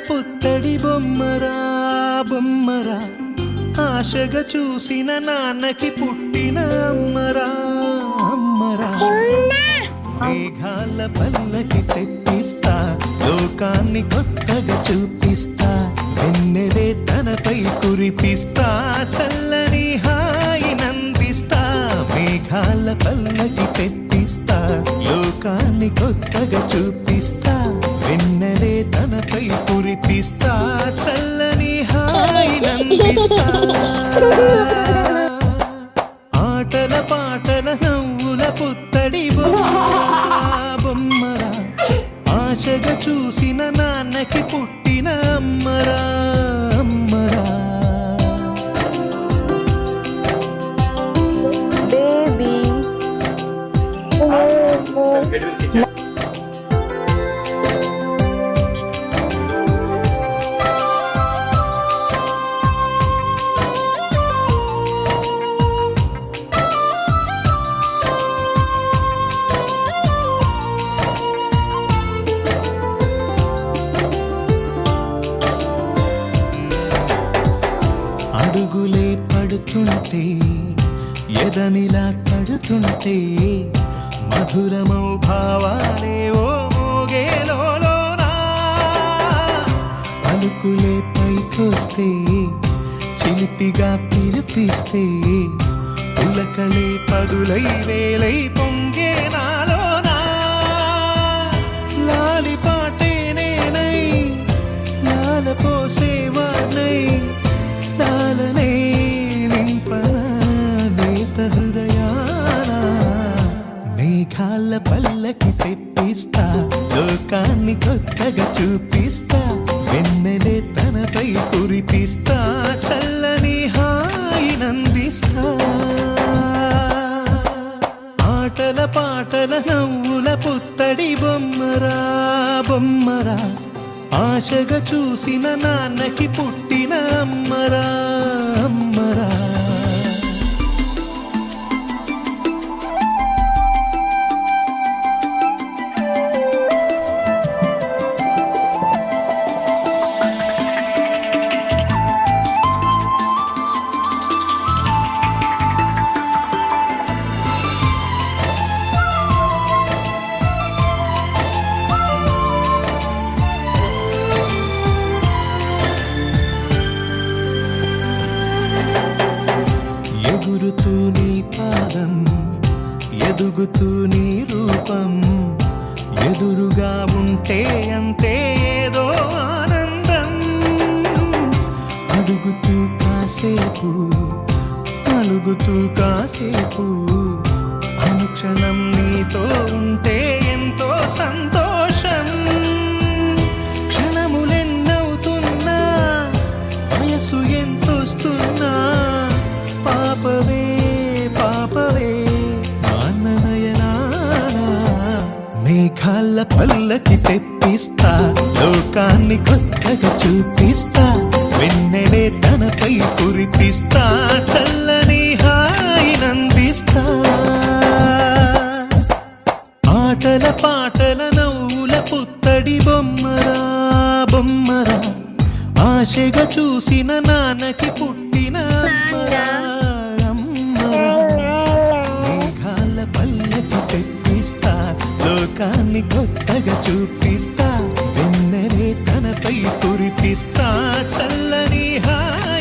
పుత్తడి బొమ్మరా బొమ్మరా, ఆశగా చూసిన నాన్నకి పుట్టిన అమ్మరా అమ్మరా. మేఘాల పల్లకి తెప్పిస్తా, లోకాన్ని కొత్తగా చూపిస్తా, వెన్నెలే తనపై కురిపిస్తా, చల్లని హాయి నందిస్తా. మేఘాల పల్లకి తెప్పిస్తా, లోకాన్ని కొత్తగా చూపిస్తా, వెన్నెలే తనపై కురిపిస్తా, చల్లని హాయి నందిస్తా. ఆటల పాటల నవ్వుల పుత్తడి బొమ్మరా, ఆశగా చూసిన నాన్నకి పుట్టిన అమ్మరా అమ్మరా. అడుగులే పడుతుంటే, ఎదనిలా తడుతుంటే, మధురమౌ భావాలే ఓ మోగేలోనా. పలుకులే పైకొస్తే, చిలిపిగా పిలిపిస్తే, పులకలే పదులై వేలై పొంగే నాలోనా. లాలి పాటే నేనై, లాల పోసేవాణ్ణై, లాలనే నింపనా నేత హృదయాన. మేఘాల పల్లకి తెప్పిస్తా, లోకాన్ని కొత్తగా చూపిస్తా, వెన్నెలే తనపై కురిపిస్తా, చల్లని హాయి నందిస్తా. ఆటల పాటల నవ్వుల పుత్తడి బొమ్మరా బొమ్మరా, ఆశగా చూసిన నాన్నకి పుట్టిన అమ్మరా అమ్మరా. ఎగురుతూ నీ పాదం, ఎదుగుతూ నీ రూపం, ఎదురుగా ఉంటే అంతే ఏదో ఆనందం. అడుగుతూ కాసేపు, అలుగుతూ కాసేపు, అనుక్షణం నీతో ఉంటే ఎంతో సంతోషం. క్షణములెన్నవుతున్నా, వయసు ఎంతొస్తున్నా, పాపవే పాపవే నాన్ననయనానా. మేఘాల పల్లకి తెప్పిస్తా, లోకాన్ని కొత్తగా చూపిస్తా, వెన్నెలే తనపై కురిపిస్తా, చల్లని హాయి నందిస్తా. ఆటల పాటల నవ్వుల పుత్తడి బొమ్మరా బొమ్మరా, ఆశగా చూసిన నాన్నకి పుట్టిన అమ్మరా అమ్మరా. మేఘాల పల్లకి తెప్పిస్తా, లోకాన్ని కొత్తగా చూపిస్తా, వెన్నెలే తనపై కురిపిస్తా, చల్లని హాయి